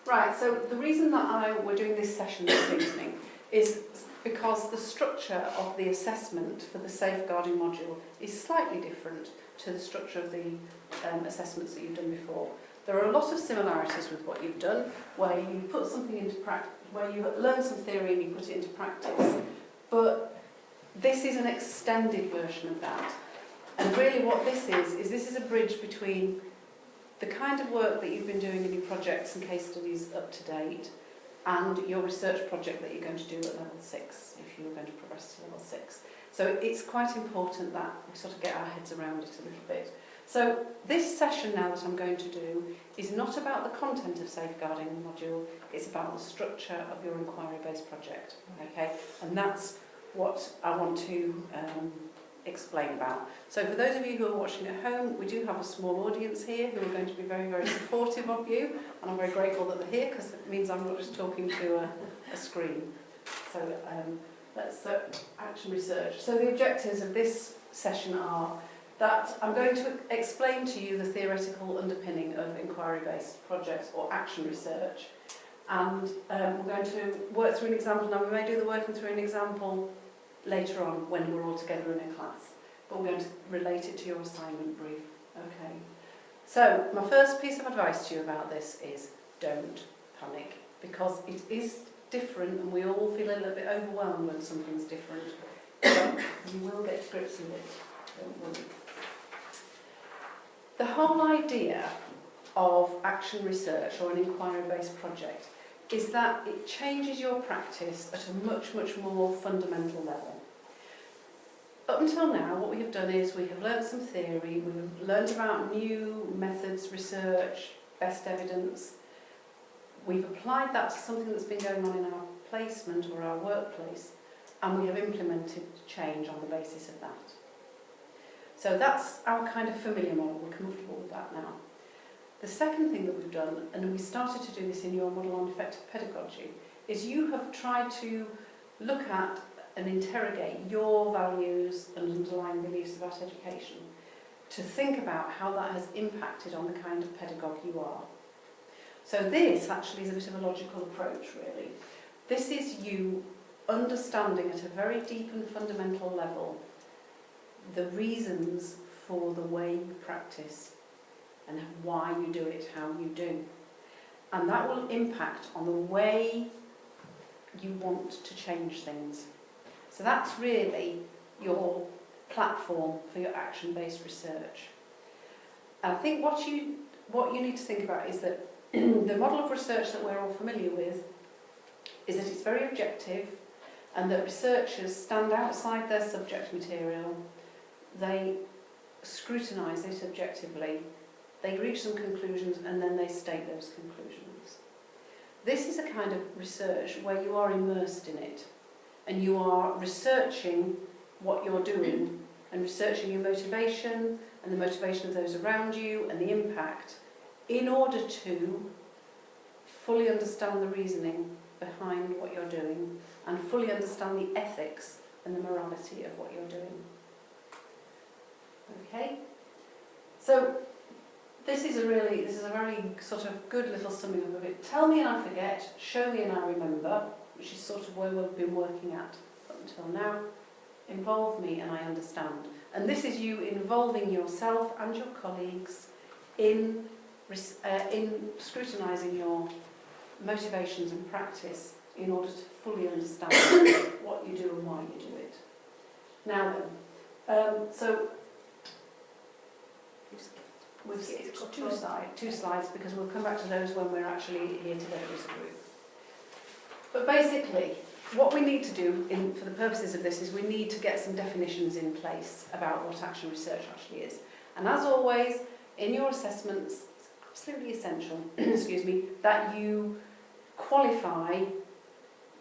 Right, so the reason that we're doing this session this evening is because the structure of the assessment for the safeguarding module is slightly different to the structure of the assessments that you've done before. There are a lot of similarities with what you've done, where you put something into practice, where you learn some theory and you put it into practice, but this is an extended version of that. And really what this is a bridge between the kind of work that you've been doing in your projects and case studies up to date and your research project that you're going to do at level 6, if you're going to progress to level 6. So it's quite important that we sort of get our heads around it a little bit. So this session now that I'm going to do is not about the content of safeguarding the module, it's about the structure of your inquiry-based project. Okay? And that's what I want to explain about. So for those of you who are watching at home, we do have a small audience here who are going to be very, very supportive of you, and I'm very grateful that they're here because it means I'm not just talking to a screen. So let's action research. So the objectives of this session are that I'm going to explain to you the theoretical underpinning of inquiry-based projects or action research, and we're going to work through an example. Now we may do the working through an example later on when we're all together in a class, but we're going to relate it to your assignment brief. Okay. So my first piece of advice to you about this is don't panic, because it is different and we all feel a little bit overwhelmed when something's different. But you will get to grips with it. Don't worry. The whole idea of action research or an inquiry-based project is that it changes your practice at a much, much more fundamental level. Up until now, what we have done is we have learned some theory, we've learned about new methods, research, best evidence. We've applied that to something that's been going on in our placement or our workplace, and we have implemented change on the basis of that. So that's our kind of familiar model, we're comfortable with that now. The second thing that we've done, and we started to do this in your model on effective pedagogy, is you have tried to look at and interrogate your values and underlying beliefs about education, to think about how that has impacted on the kind of pedagogue you are. So this actually is a bit of a logical approach, really. This is you understanding at a very deep and fundamental level the reasons for the way you practice and why you do it how you do. And that will impact on the way you want to change things. So that's really your platform for your action-based research. I think what you need to think about is that the model of research that we're all familiar with is that it's very objective and that researchers stand outside their subject material, they scrutinise it objectively, they reach some conclusions and then they state those conclusions. This is a kind of research where you are immersed in it and you are researching what you're doing and researching your motivation and the motivation of those around you and the impact in order to fully understand the reasoning behind what you're doing and fully understand the ethics and the morality of what you're doing. Okay? So this is a very sort of good little summing up of it. Tell me and I forget, show me and I remember, which is sort of where we've been working at up until now. Involve me and I understand. And this is you involving yourself and your colleagues in scrutinising your motivations and practice in order to fully understand what you do and why you do it. Now then, so we've skipped two slides because we'll come back to those when we're actually here together as a group. But basically, what we need to do for the purposes of this is we need to get some definitions in place about what action research actually is. And as always, in your assessments, it's absolutely essential, excuse me, that you qualify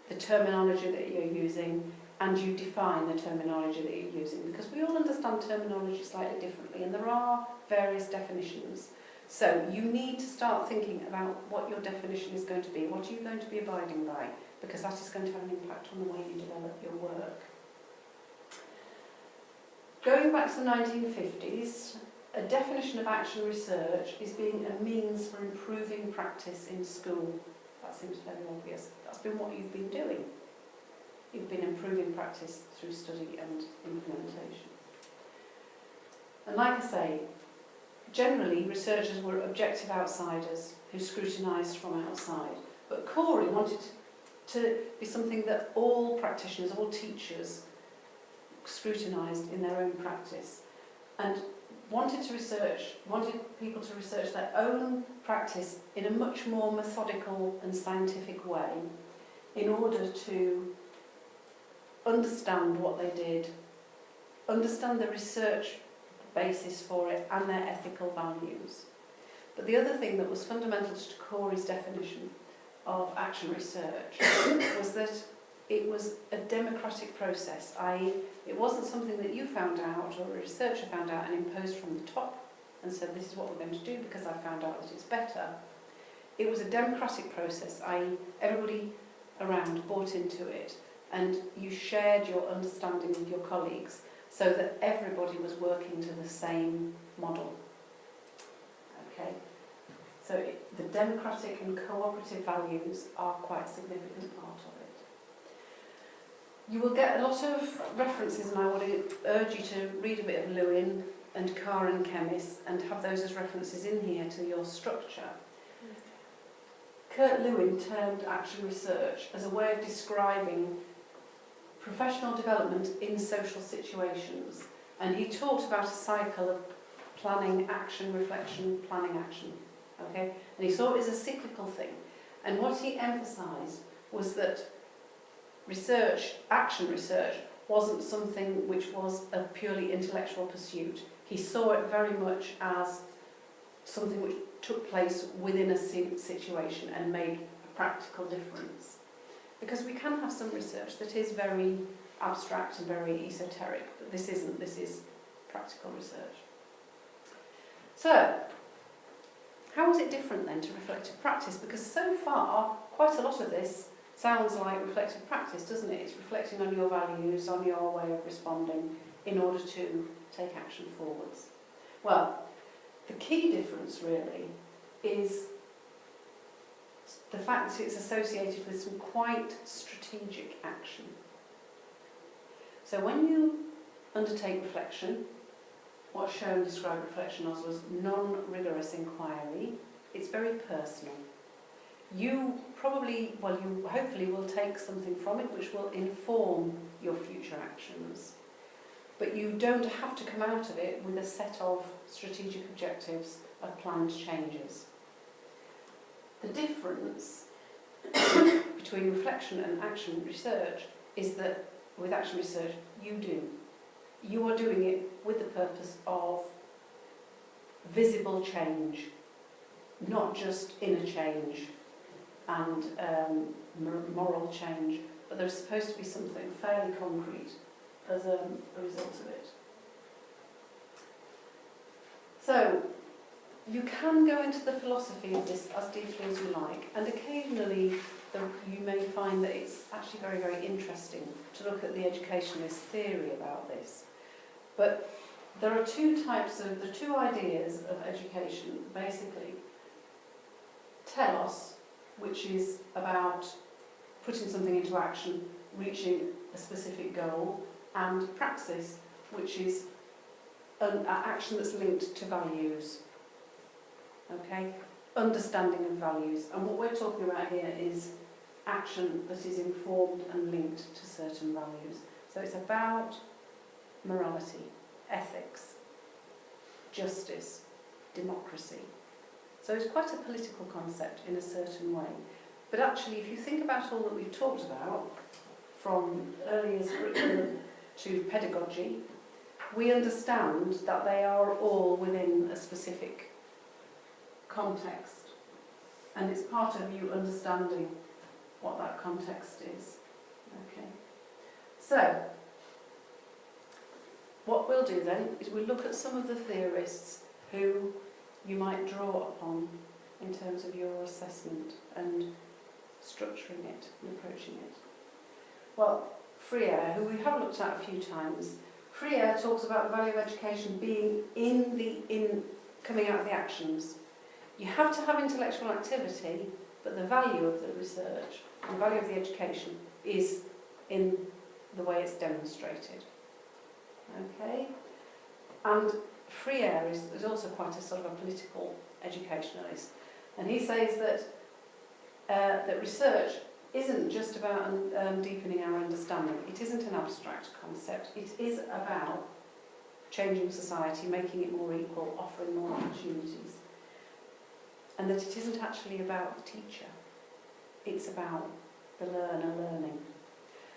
the terminology that you're using and you define the terminology that you're using, because we all understand terminology slightly differently and there are various definitions. So you need to start thinking about what your definition is going to be, what are you going to be abiding by, because that is going to have an impact on the way you develop your work. Going back to the 1950s, a definition of action research is being a means for improving practice in school. That seems fairly obvious. That's been what you've been doing. You've been improving practice through study and implementation. And like I say, generally researchers were objective outsiders who scrutinised from outside. But Corey wanted to be something that all practitioners, all teachers scrutinised in their own practice, and wanted people to research their own practice in a much more methodical and scientific way in order to understand what they did, understand the research basis for it and their ethical values. But the other thing that was fundamental to Corey's definition of action research was that it was a democratic process, i.e. it wasn't something that you found out or a researcher found out and imposed from the top and said this is what we're going to do because I found out that it's better. It was a democratic process, i.e. everybody around bought into it and you shared your understanding with your colleagues so that everybody was working to the same model. Okay? So the democratic and cooperative values are quite a significant part of it. You will get a lot of references, and I would urge you to read a bit of Lewin and Carr and Chemists and have those as references in here to your structure. Kurt Lewin termed action research as a way of describing professional development in social situations, and he talked about a cycle of planning, action, reflection, planning, action. Okay? And he saw it as a cyclical thing. And what he emphasised was that research, action research, wasn't something which was a purely intellectual pursuit. He saw it very much as something which took place within a situation and made a practical difference. Because we can have some research that is very abstract and very esoteric, but this isn't, this is practical research. So, how is it different then to reflective practice? Because so far, quite a lot of this sounds like reflective practice, doesn't it? It's reflecting on your values, on your way of responding in order to take action forwards. Well, the key difference really is the fact that it's associated with some quite strategic action. So when you undertake reflection, what Sharon described reflection as was non-rigorous inquiry. It's very personal. You probably, well, you hopefully will take something from it which will inform your future actions. But you don't have to come out of it with a set of strategic objectives of planned changes. The difference between reflection and action research is that with action research, you do. You are doing it with the purpose of visible change, not just inner change and moral change, but there's supposed to be something fairly concrete as a result of it. So, you can go into the philosophy of this as deeply as you like, and occasionally you may find that it's actually very, very interesting to look at the educationalist theory about this. But there are two ideas of education, basically. Telos, which is about putting something into action, reaching a specific goal, and praxis, which is an action that's linked to values. Okay? Understanding of values. And what we're talking about here is action that is informed and linked to certain values. So it's about morality, ethics, justice, democracy. So it's quite a political concept in a certain way. But actually, if you think about all that we've talked about, from early as curriculum to pedagogy, we understand that they are all within a specific context. And it's part of you understanding what that context is. Okay. So, what we'll do then is we'll look at some of the theorists who you might draw upon in terms of your assessment and structuring it and approaching it. Well, Freire, who we have looked at a few times, Freer talks about the value of education being in coming out of the actions. You have to have intellectual activity, but the value of the research, the value of the education, is in the way it's demonstrated. Okay? And Freer is also quite a sort of a political educationalist. And he says that that research isn't just about deepening our understanding. It isn't an abstract concept. It is about changing society, making it more equal, offering more opportunities. And that it isn't actually about the teacher. It's about the learner learning.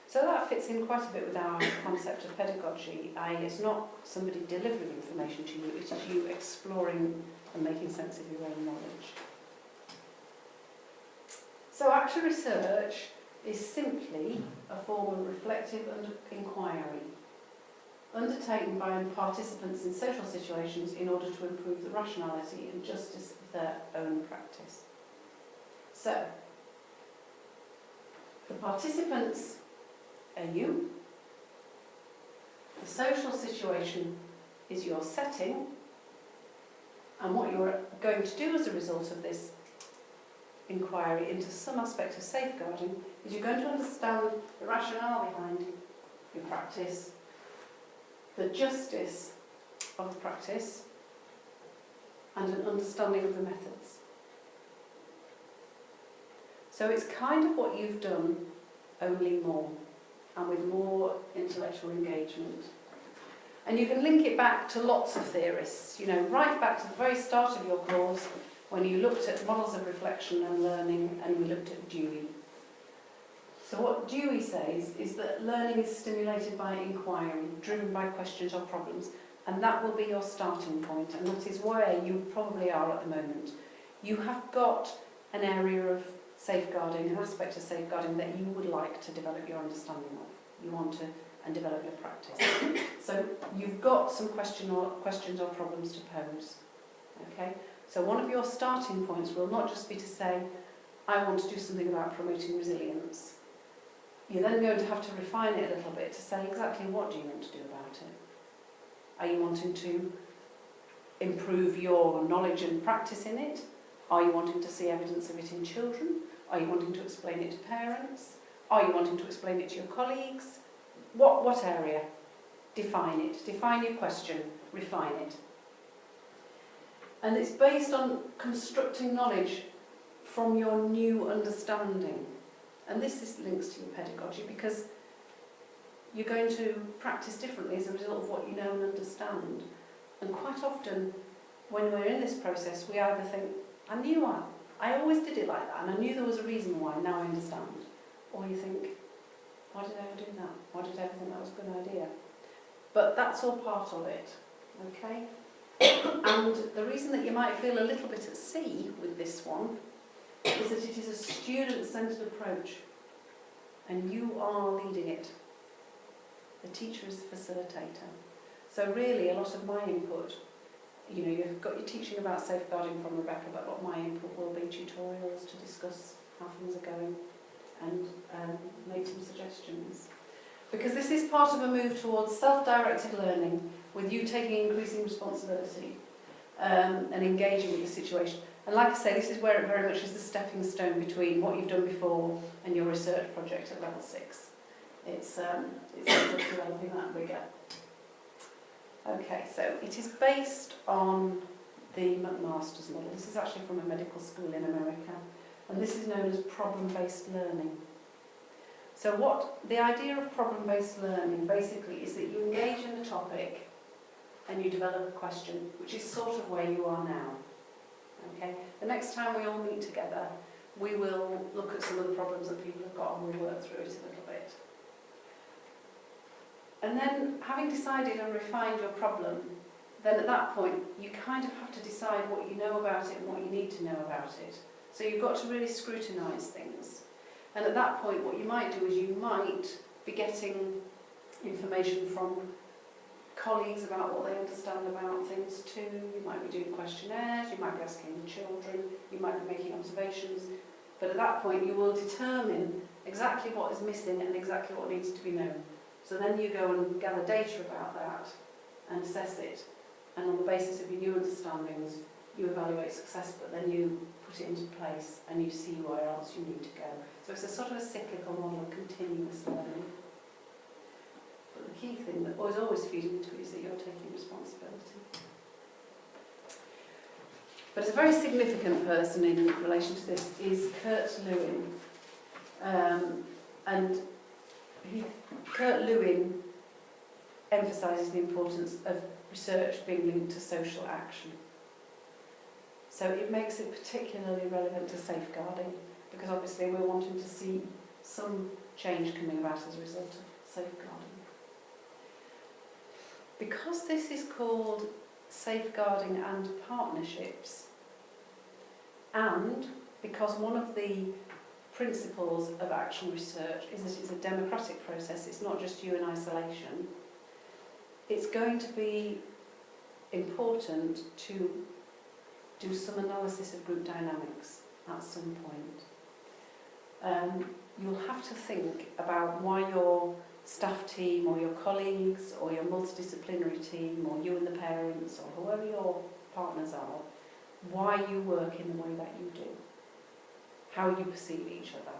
So that fits in quite a bit with our concept of pedagogy. It's not somebody delivering information to you, it is you exploring and making sense of your own knowledge. So action research is simply a form of reflective inquiry undertaken by participants in social situations in order to improve the rationality and justice of their own practice. So, the participants are you, the social situation is your setting, and what you're going to do as a result of this inquiry into some aspect of safeguarding is you're going to understand the rationale behind your practice, the justice of the practice, and an understanding of the methods. So it's kind of what you've done, only more, and with more intellectual engagement. And you can link it back to lots of theorists, you know, right back to the very start of your course, when you looked at models of reflection and learning, and we looked at Dewey. So what Dewey says is that learning is stimulated by inquiry, driven by questions or problems, and that will be your starting point, and that is where you probably are at the moment. You have got an area of safeguarding, an aspect of safeguarding that you would like to develop your understanding of. You want to and develop your practice. So you've got some questions or problems to pose. Okay? So one of your starting points will not just be to say, I want to do something about promoting resilience. You're then going to have to refine it a little bit to say exactly what do you want to do about it. Are you wanting to improve your knowledge and practice in it? Are you wanting to see evidence of it in children? Are you wanting to explain it to parents? Are you wanting to explain it to your colleagues? What area? Define it. Define your question. Refine it. And it's based on constructing knowledge from your new understanding. And this links to your pedagogy because you're going to practice differently as a result of what you know and understand. And quite often, when we're in this process, we either think, I always did it like that, and I knew there was a reason why, now I understand. Or you think, why did I ever do that? Why did I ever think that was a good idea? But that's all part of it, okay? And the reason that you might feel a little bit at sea with this one is that it is a student-centred approach, and you are leading it. The teacher is the facilitator. So really, a lot of my input, you know, you've got your teaching about safeguarding from Rebecca, but a lot of my input will be tutorials to discuss how things are going and make some suggestions. Because this is part of a move towards self-directed learning, with you taking increasing responsibility and engaging with the situation. And like I say, this is where it very much is the stepping stone between what you've done before and your research project at level 6. It's developing that rigor. Okay, so it is based on the McMaster's model. This is actually from a medical school in America, and this is known as problem-based learning. So what the idea of problem-based learning basically is that you engage in the topic and you develop a question, which is sort of where you are now. Okay? The next time we all meet together, we will look at some of the problems that people have got and we'll work through it a little bit. And then, having decided and refined your problem, then at that point, you kind of have to decide what you know about it and what you need to know about it. So you've got to really scrutinise things. And at that point, what you might do is you might be getting information from colleagues about what they understand about things too. You might be doing questionnaires, you might be asking children, you might be making observations. But at that point, you will determine exactly what is missing and exactly what needs to be known. So then you go and gather data about that and assess it. And on the basis of your new understandings, you evaluate success, but then you put it into place and you see where else you need to go. So it's a sort of a cyclical model of continuous learning. But the key thing that is always feeding into it is that you're taking responsibility. But a very significant person in relation to this is Kurt Lewin. Kurt Lewin emphasises the importance of research being linked to social action. So it makes it particularly relevant to safeguarding, because obviously we're wanting to see some change coming about as a result of safeguarding. Because this is called safeguarding and partnerships, and because one of the principles of action research is that it's a democratic process, it's not just you in isolation, it's going to be important to do some analysis of group dynamics at some point. You'll have to think about why your staff team or your colleagues or your multidisciplinary team or you and the parents or whoever your partners are, why you work in the way that you do, how you perceive each other,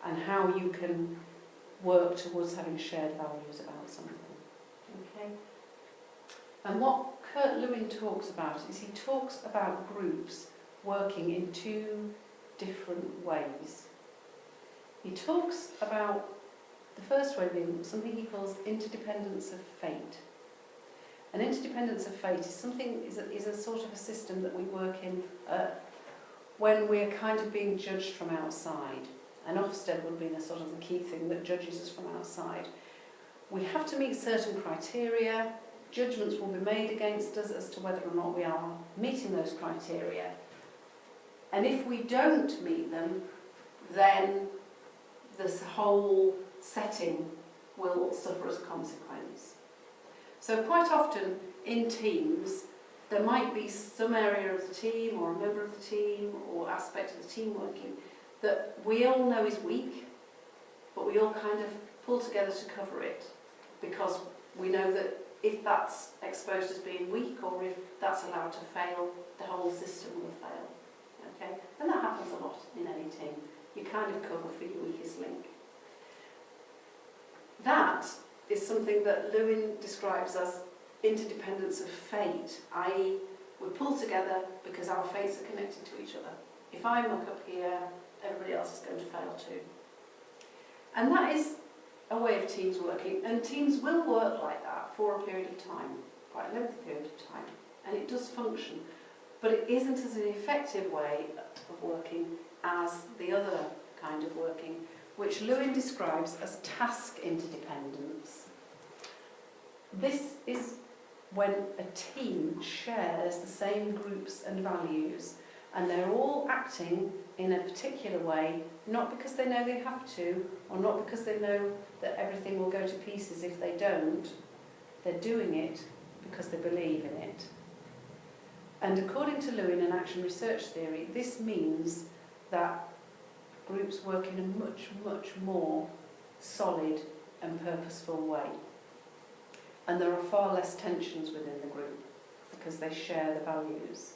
and how you can work towards having shared values about something. Okay? And what Kurt Lewin talks about is he talks about groups working in two different ways. He talks about the first way being something he calls interdependence of fate. And interdependence of fate is something is a sort of a system that we work in when we're kind of being judged from outside. And Ofsted would be the sort of the key thing that judges us from outside. We have to meet certain criteria. Judgments will be made against us as to whether or not we are meeting those criteria. And if we don't meet them, then this whole setting will suffer as a consequence. So quite often in teams, there might be some area of the team or a member of the team or aspect of the team working that we all know is weak, but we all kind of pull together to cover it, because we know that if that's exposed as being weak or if that's allowed to fail, the whole system will fail. Okay? And that happens a lot in any team. You kind of cover for your weakest link. That is something that Lewin describes as interdependence of fate, i.e. we pull together because our fates are connected to each other. If I muck up here, everybody else is going to fail too. And that is a way of teams working, and teams will work like that for a period of time, quite a lengthy period of time, and it does function, but it isn't as an effective way of working as the other kind of working, which Lewin describes as task interdependence. This is when a team shares the same groups and values, and they're all acting in a particular way, not because they know they have to, or not because they know that everything will go to pieces if they don't. They're doing it because they believe in it. And according to Lewin and action research theory, this means that groups work in a much, much more solid and purposeful way. And there are far less tensions within the group because they share the values.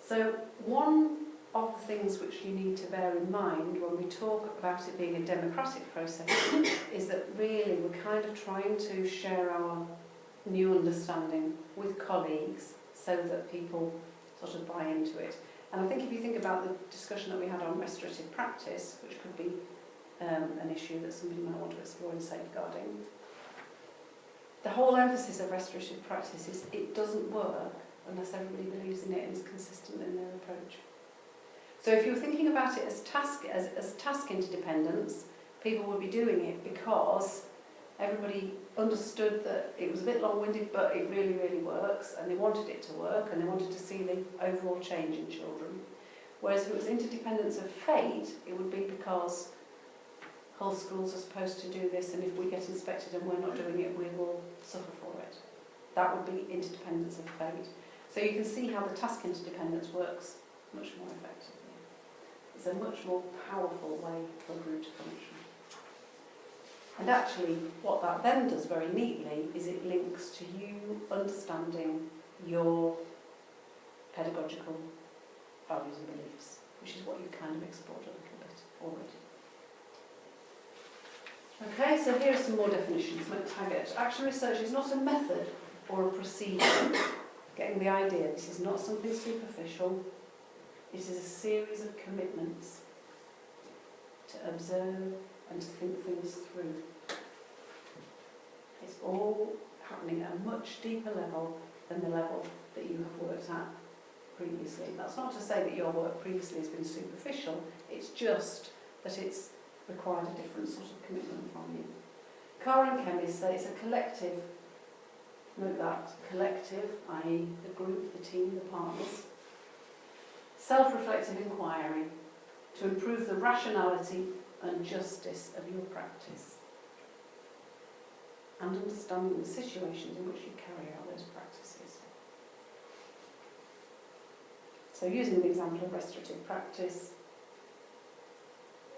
So one of the things which you need to bear in mind when we talk about it being a democratic process is that really we're kind of trying to share our new understanding with colleagues so that people sort of buy into it. And I think if you think about the discussion that we had on restorative practice, which could be an issue that somebody might want to explore in safeguarding, the whole emphasis of restorative practice is it doesn't work unless everybody believes in it and is consistent in their approach. So if you're thinking about it as task interdependence, people would be doing it because everybody understood that it was a bit long-winded, but it really, really works, and they wanted it to work, and they wanted to see the overall change in children. Whereas if it was interdependence of fate, it would be because whole schools are supposed to do this, and if we get inspected and we're not doing it, we will suffer for it. That would be interdependence of fate. So you can see how the task interdependence works much more effectively. It's a much more powerful way for a group to function. And actually, what that then does very neatly is it links to you understanding your pedagogical values and beliefs, which is what you've kind of explored a little bit already. Okay, so here are some more definitions. McTaggart. Action research is not a method or a procedure. Getting the idea, this is not something superficial. It is a series of commitments to observe and to think things through. It's all happening at a much deeper level than the level that you have worked at previously. That's not to say that your work previously has been superficial, it's just that it's required a different sort of commitment from you. Carr and chemists say it's a collective, note that, collective, i.e. the group, the team, the partners, self-reflective inquiry to improve the rationality and justice of your practice and understanding the situations in which you carry out those practices. So using the example of restorative practice,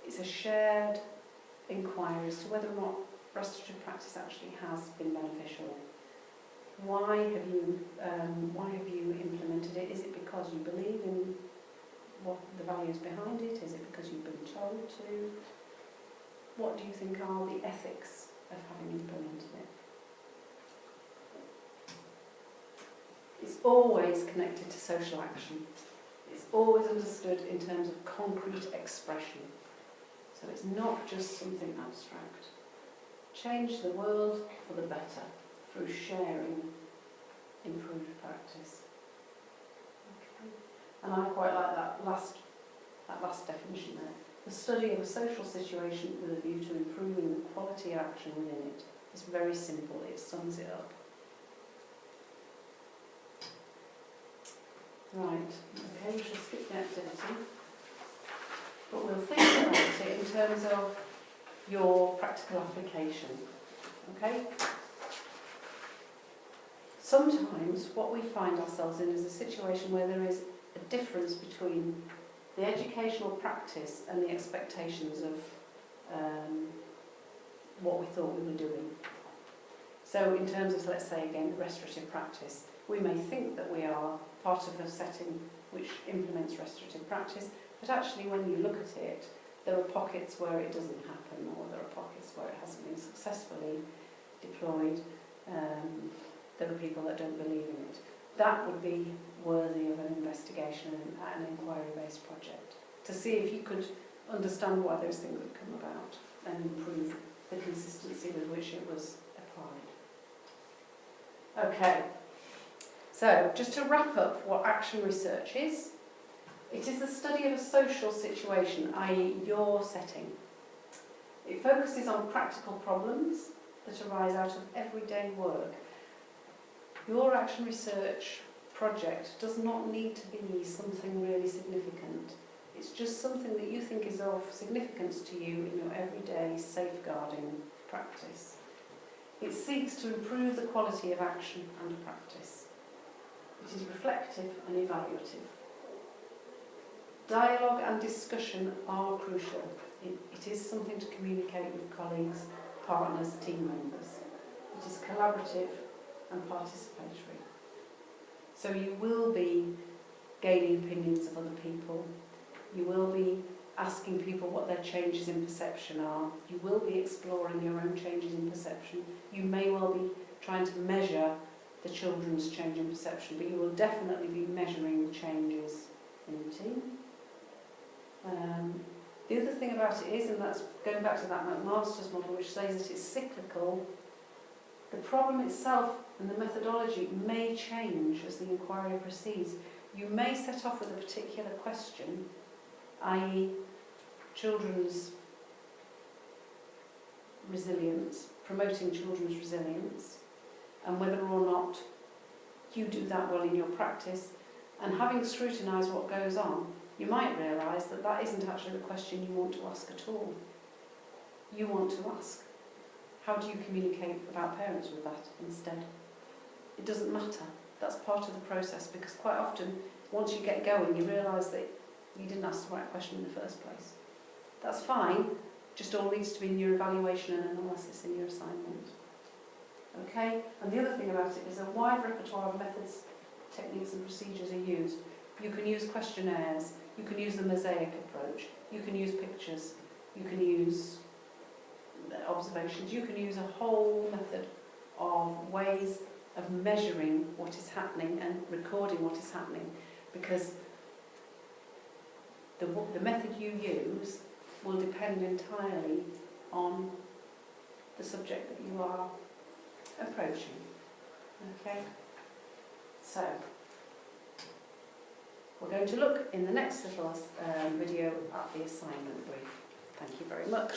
it's a shared inquiry as to whether or not restorative practice actually has been beneficial. Why have you implemented it? Is it because you believe in what the values behind it? Is it because you've been told to? What do you think are the ethics of having implemented it? It's always connected to social action. It's always understood in terms of concrete expression. So it's not just something abstract. Change the world for the better through sharing improved practice. Okay. And I quite like that last definition there. The study of a social situation with a view to improving the quality of action within it. It's very simple, it sums it up. Right, okay, we shall skip the activity. But we'll think about it in terms of your practical application. Okay? Sometimes what we find ourselves in is a situation where there is a difference between the educational practice and the expectations of what we thought we were doing. So in terms of, let's say again, the restorative practice, we may think that we are part of a setting which implements restorative practice, but actually when you look at it, there are pockets where it doesn't happen, or there are pockets where it hasn't been successfully deployed. There are people that don't believe in it. That would be worthy of an investigation and an inquiry-based project, to see if you could understand why those things have come about and improve the consistency with which it was applied. Okay, so just to wrap up what action research is, it is the study of a social situation, i.e. your setting. It focuses on practical problems that arise out of everyday work. Your action research project does not need to be something really significant. It's just something that you think is of significance to you in your everyday safeguarding practice. It seeks to improve the quality of action and practice. It is reflective and evaluative. Dialogue and discussion are crucial. It is something to communicate with colleagues, partners, team members. It is collaborative and participatory. So you will be gaining opinions of other people. You will be asking people what their changes in perception are. You will be exploring your own changes in perception. You may well be trying to measure the children's change in perception, but you will definitely be measuring the changes in the team. The other thing about it is, and that's going back to that McMaster's model, which says that it's cyclical, the problem itself and the methodology may change as the inquiry proceeds. You may set off with a particular question, i.e. children's resilience, promoting children's resilience, and whether or not you do that well in your practice, and having scrutinised what goes on, you might realise that that isn't actually the question you want to ask at all. You want to ask, how do you communicate about parents with that instead? It doesn't matter. That's part of the process, because quite often, once you get going, you realise that you didn't ask the right question in the first place. That's fine. just all needs to be in your evaluation and analysis in your assignment. Okay? And the other thing about it is a wide repertoire of methods, techniques and procedures are used. You can use questionnaires, you can use the mosaic approach, you can use pictures, you can use observations, you can use a whole method of ways of measuring what is happening and recording what is happening, because the method you use will depend entirely on the subject that you are approaching. Okay? So, we're going to look in the next little video at the assignment brief. Thank you very much.